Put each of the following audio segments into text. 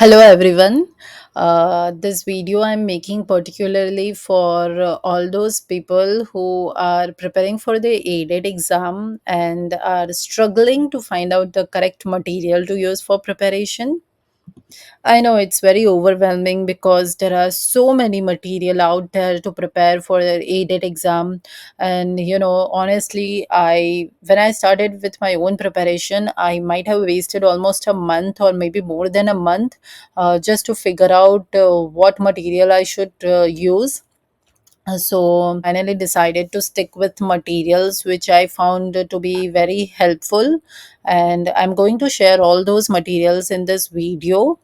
Hello everyone. This video I'm making particularly for all those people who are preparing for the ADAT exam and are struggling to find out the correct material to use for preparation. I know it's very overwhelming because there are so many material out there to prepare for the ADAT exam. And honestly, I when I started with my own preparation, I might have wasted almost a month or maybe more than a month just to figure out what material I should use. So finally decided to stick with materials which I found to be very helpful, and I'm going to share all those materials in this video.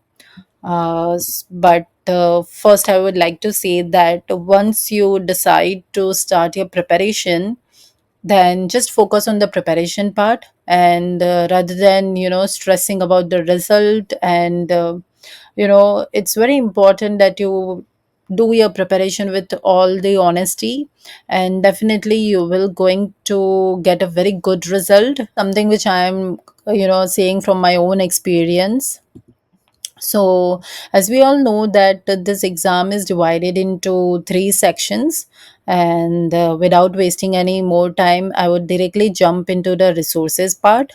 But first, I would like to say that once you decide to start your preparation, then just focus on the preparation part, and rather than stressing about the result. And it's very important that you do your preparation with all the honesty, and definitely you will going to get a very good result, something which I'm saying from my own experience. So, as we all know that this exam is divided into three sections, and without wasting any more time, I would directly jump into the resources part.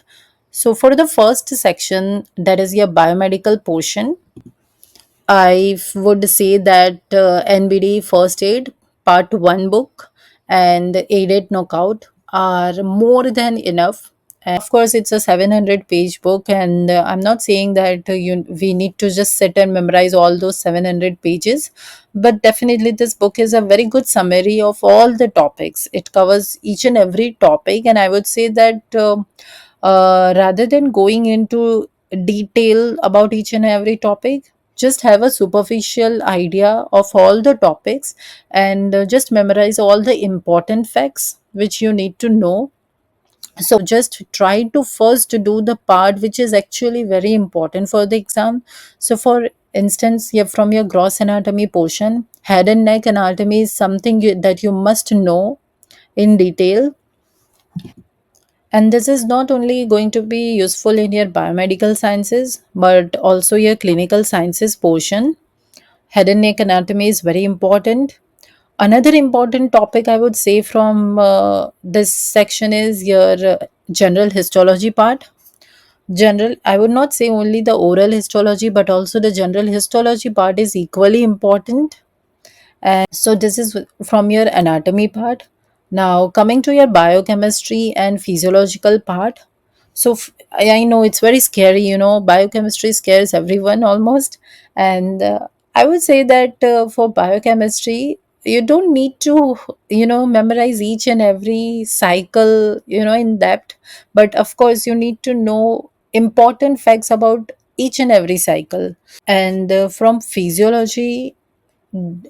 So, for the first section, that is your biomedical portion, would say that NBD First Aid Part 1 book and ADAT Knockout are more than enough. Of course, it's a 700-page book, and I'm not saying that we need to just sit and memorize all those 700 pages, but definitely this book is a very good summary of all the topics. It covers each and every topic, and I would say that rather than going into detail about each and every topic, just have a superficial idea of all the topics, and just memorize all the important facts which you need to know. So just try to first do the part which is actually very important for the exam. So for instance, from your gross anatomy portion, head and neck anatomy is something that you must know in detail. And this is not only going to be useful in your biomedical sciences, but also your clinical sciences portion. Head and neck anatomy is very important. Another important topic I would say from this section is your general histology part. General, I would not say only the oral histology, but also the general histology part is equally important. And so this is from your anatomy part. Now coming to your biochemistry and physiological part. So I know it's very scary, biochemistry scares everyone almost. And I would say that for biochemistry, you don't need to memorize each and every cycle in depth, but of course you need to know important facts about each and every cycle. And from physiology,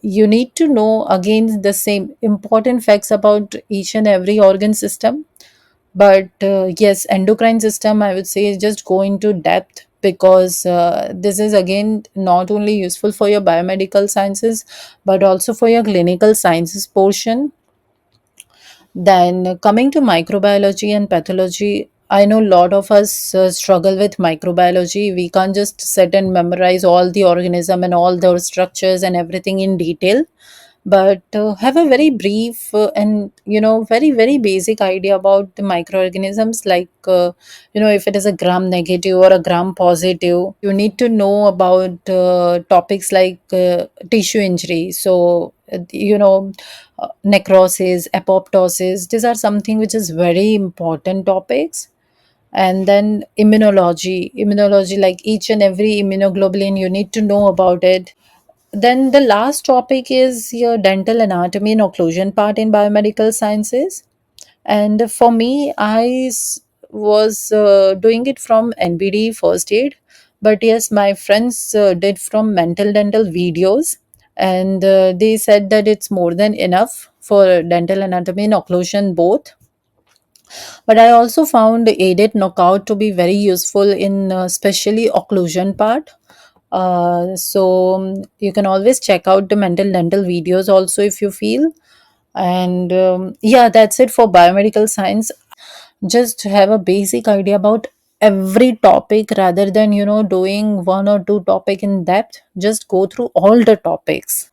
you need to know again the same important facts about each and every organ system. But yes, endocrine system, I would say, just go into depth, because this is again not only useful for your biomedical sciences but also for your clinical sciences portion. Then coming to microbiology and pathology, I know a lot of us struggle with microbiology. We can't just sit and memorize all the organism and all their structures and everything in detail, but have a very brief and very very basic idea about the microorganisms, like if it is a gram negative or a gram positive. You need to know about topics like tissue injury. So necrosis, apoptosis, these are something which is very important topics. And then immunology, like each and every immunoglobulin, you need to know about it. Then the last topic is your dental anatomy and occlusion part in biomedical sciences. And for me, was doing it from NBD First Aid, but yes, my friends did from Mental Dental videos, and they said that it's more than enough for dental anatomy and occlusion both. But I also found ADAT knockout to be very useful in especially occlusion part. So you can always check out the mental dental videos also if you feel. And yeah, that's it for biomedical science. Just have a basic idea about every topic rather than doing one or two topic in depth. Just go through all the topics.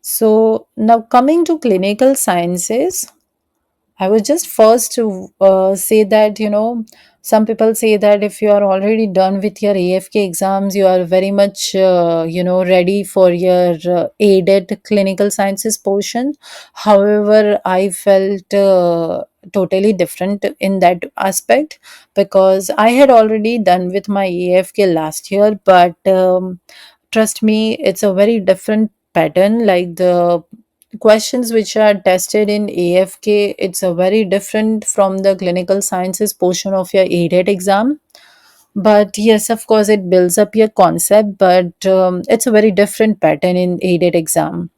So now coming to clinical sciences, I would just first to say that, some people say that if you are already done with your AFK exams, you are very much, ready for your ADAT clinical sciences portion. However, I felt totally different in that aspect, because I had already done with my AFK last year, but trust me, it's a very different pattern. Like the questions which are tested in AFK, it's a very different from the clinical sciences portion of your ADAT exam. But yes, of course, it builds up your concept, but it's a very different pattern in ADAT exam.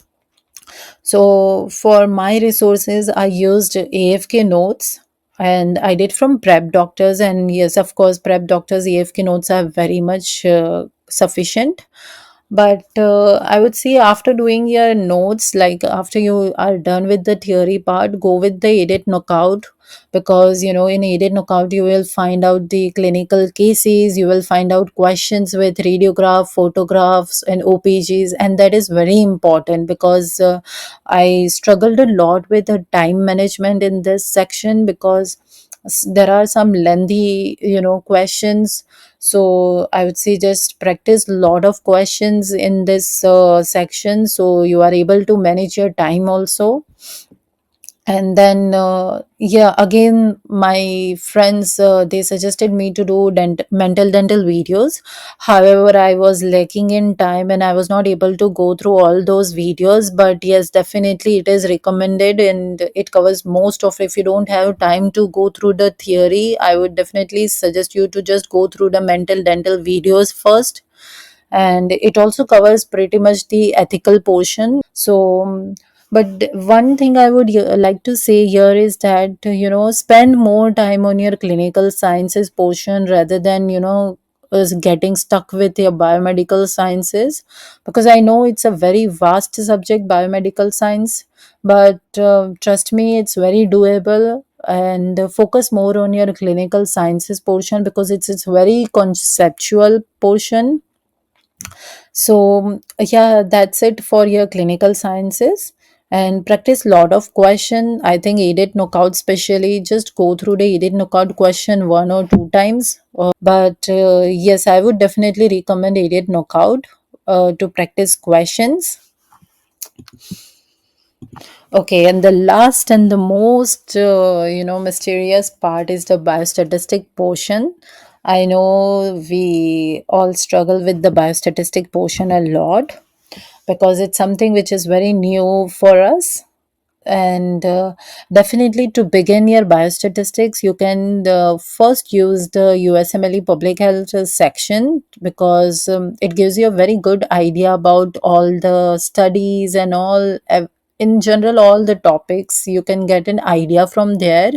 So for my resources, I used AFK notes, and I did from prep doctors. And yes, of course, prep doctors AFK notes are very much sufficient. But I would say after doing your notes, like after you are done with the theory part, go with the edit knockout, because in edit knockout you will find out the clinical cases, you will find out questions with radiograph, photographs, and OPGs, and that is very important, because I struggled a lot with the time management in this section, because there are some lengthy questions. So I would say just practice a lot of questions in this section, so you are able to manage your time also. And then yeah, again, my friends, they suggested me to do mental dental videos. However, I was lacking in time and I was not able to go through all those videos. But yes, definitely it is recommended, and it covers most of. If you don't have time to go through the theory, I would definitely suggest you to just go through the mental dental videos first. And it also covers pretty much the ethical portion. So but one thing I would like to say here is that spend more time on your clinical sciences portion rather than is getting stuck with your biomedical sciences, because I know it's a very vast subject, biomedical science. But trust me, it's very doable. And focus more on your clinical sciences portion, because it's very conceptual portion. So yeah, that's it for your clinical sciences. And practice lot of question. I think edit knockout, specially just go through the edit knockout question one or two times. But yes, I would definitely recommend edit knockout to practice questions. Okay, and the last and the most mysterious part is the biostatistic portion. I know we all struggle with the biostatistic portion a lot, because it's something which is very new for us. And definitely, to begin your biostatistics, you can first use the USMLE public health section, because it gives you a very good idea about all the studies and all. In general, all the topics you can get an idea from there.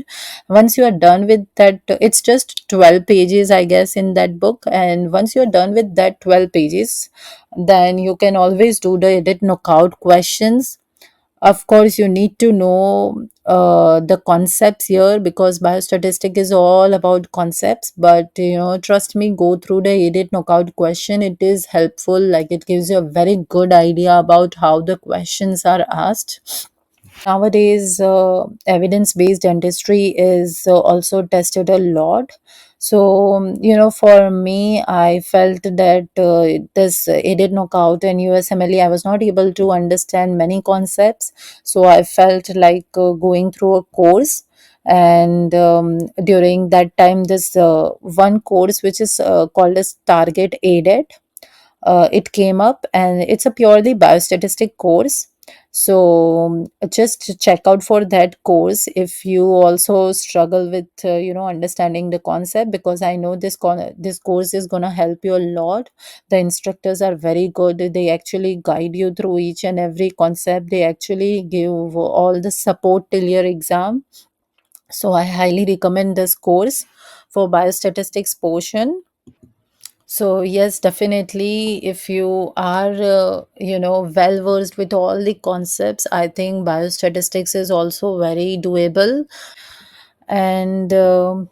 Once you are done with that, it's just 12 pages, I guess, in that book. And once you are done with that 12 pages, then you can always do the edit knockout questions. Of course, you need to know the concepts here, because biostatistic is all about concepts. But trust me, go through the edit knockout question. It is helpful. Like, it gives you a very good idea about how the questions are asked. Nowadays, evidence based dentistry is also tested a lot. So, for me, I felt that this ADAT knockout and USMLE, I was not able to understand many concepts. So, I felt like going through a course. And during that time, this one course, which is called as Target ADAT, it came up, and it's a purely biostatistic course. So just check out for that course if you also struggle with understanding the concept, because I know this course is going to help you a lot. The instructors are very good. They actually guide you through each and every concept. They actually give all the support till your exam. So I highly recommend this course for biostatistics portion. So yes, definitely, if you are well versed with all the concepts, I think biostatistics is also very doable. And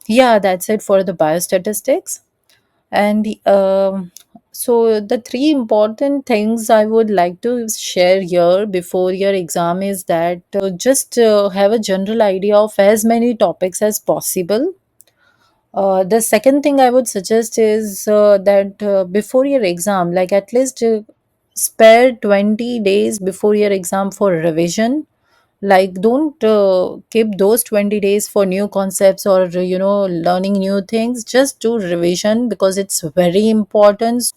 yeah, that's it for the biostatistics. And so the three important things I would like to share here before your exam is that just have a general idea of as many topics as possible. The second thing I would suggest is that before your exam, like at least spare 20 days before your exam for revision. Like, don't keep those 20 days for new concepts or, learning new things. Just do revision because it's very important.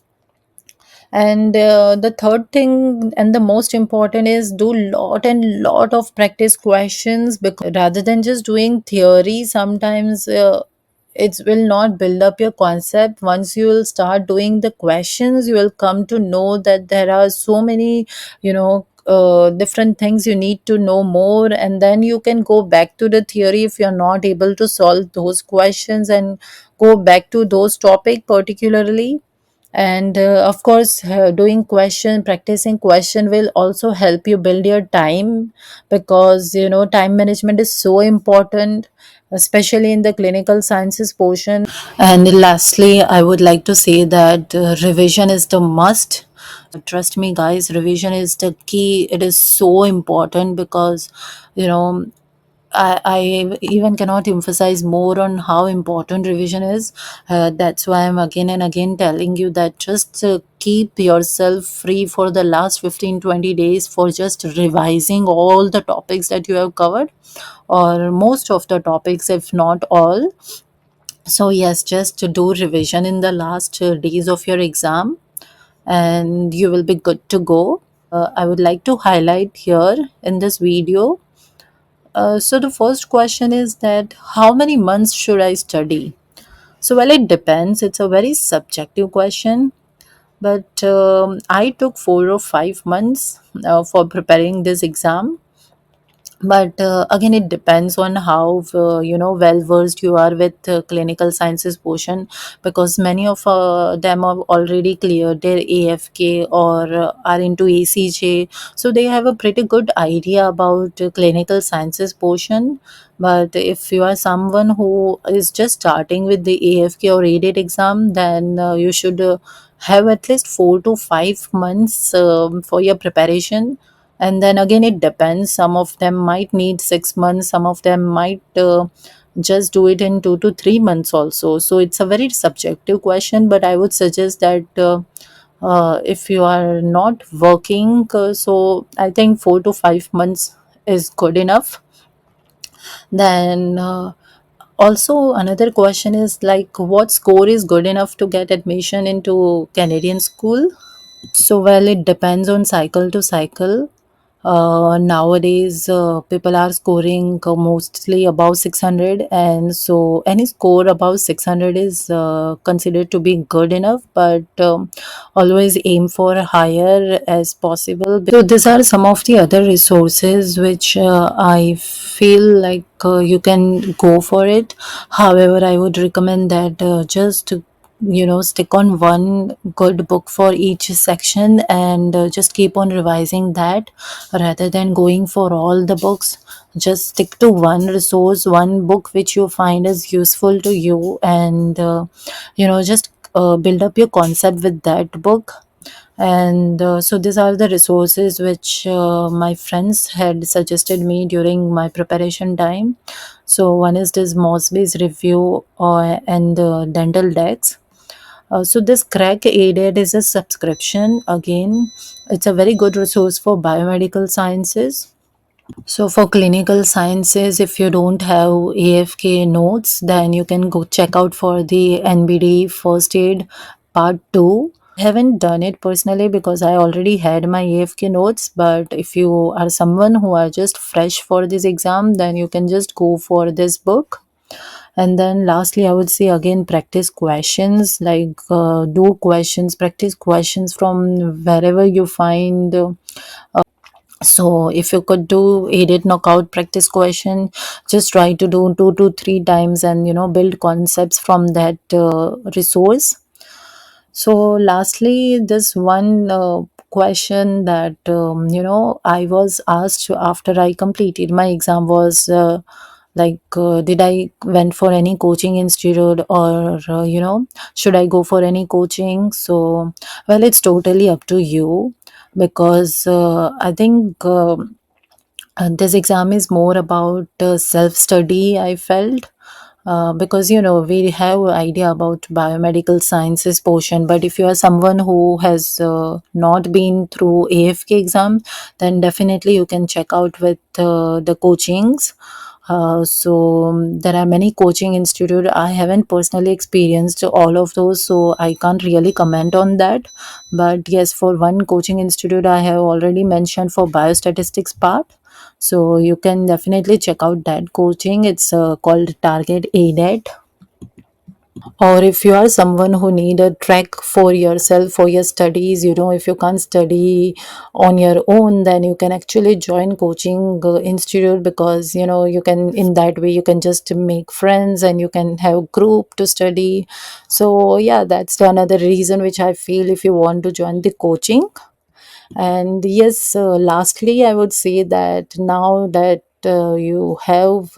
And the third thing and the most important is do lot and lot of practice questions, because rather than just doing theory, sometimes it will not build up your concept. Once you will start doing the questions, you will come to know that there are so many, different things you need to know more, and then you can go back to the theory if you're not able to solve those questions, and go back to those topic particularly. And of course, doing question practicing question will also help you build your time, because time management is so important, especially in the clinical sciences portion. And lastly, I would like to say that revision is the must. Trust me, guys, revision is the key. It is so important because you know I even cannot emphasize more on how important revision is. That's why I'm again and again telling you that just keep yourself free for the last 15-20 days for just revising all the topics that you have covered, or most of the topics, if not all. So, yes, just to do revision in the last days of your exam, and you will be good to go. I would like to highlight here in this video. So the first question is that how many months should I study? So, well, it depends. It's a very subjective question, but I took 4 or 5 months for preparing this exam. But again, it depends on how well versed you are with clinical sciences portion, because many of them have already cleared their AFK or are into ACJ, so they have a pretty good idea about clinical sciences portion. But if you are someone who is just starting with the AFK or ADAT exam, then you should have at least 4 to 5 months for your preparation. And then again, it depends. Some of them might need 6 months, some of them might just do it in 2 to 3 months also. So it's a very subjective question, but I would suggest that if you are not working, so I think 4 to 5 months is good enough. Then also another question is like, what score is good enough to get admission into Canadian school? So, well, it depends on cycle to cycle. Nowadays, people are scoring mostly above 600, and so any score above 600 is considered to be good enough, but always aim for higher as possible. So, these are some of the other resources which I feel like you can go for it. However, I would recommend that just stick on one good book for each section, and just keep on revising that rather than going for all the books. Just stick to one resource, one book which you find is useful to you, and just build up your concept with that book. And so these are the resources which my friends had suggested me during my preparation time. So one is this Mosby's review and dental decks. So this crack aided is a subscription. Again, it's a very good resource for biomedical sciences. So for clinical sciences, if you don't have AFK notes, then you can go check out for the NBD first aid part 2. I haven't done it personally because I already had my AFK notes, but if you are someone who are just fresh for this exam, then you can just go for this book. And then lastly, I would say again, practice questions, like do questions, practice questions from wherever you find. So if you could do aided knockout practice question, just try to do 2 to 3 times, and build concepts from that resource. So lastly, this one question that I was asked after I completed my exam was like did I went for any coaching institute, or should I go for any coaching? So well, it's totally up to you, because I think this exam is more about self study, I felt. Because we have idea about biomedical sciences portion, but if you are someone who has not been through AFK exam, then definitely you can check out with the coachings. There are many coaching institute. I haven't personally experienced all of those, so I can't really comment on that. But yes, for one coaching institute I have already mentioned for biostatistics part, so you can definitely check out that coaching. It's called Target ADAT. Or if you are someone who need a track for yourself for your studies, if you can't study on your own, then you can actually join coaching institute, because you can, in that way you can just make friends and you can have group to study. So yeah, that's another reason which I feel if you want to join the coaching. And yes, lastly, I would say that now that you have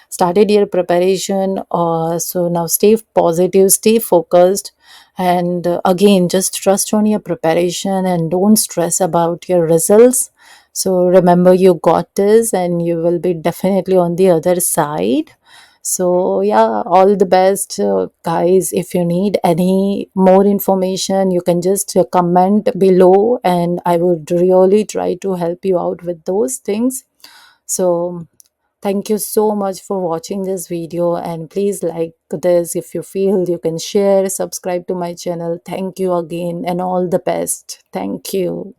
started your preparation, so now stay positive, stay focused, and again, just trust on your preparation and don't stress about your results. So remember, you got this, and you will be definitely on the other side. So, yeah, all the best, guys. If you need any more information, you can just comment below, and I would really try to help you out with those things. So, thank you so much for watching this video, and please like this if you feel. You can share, subscribe to my channel. Thank you again, and all the best. Thank you.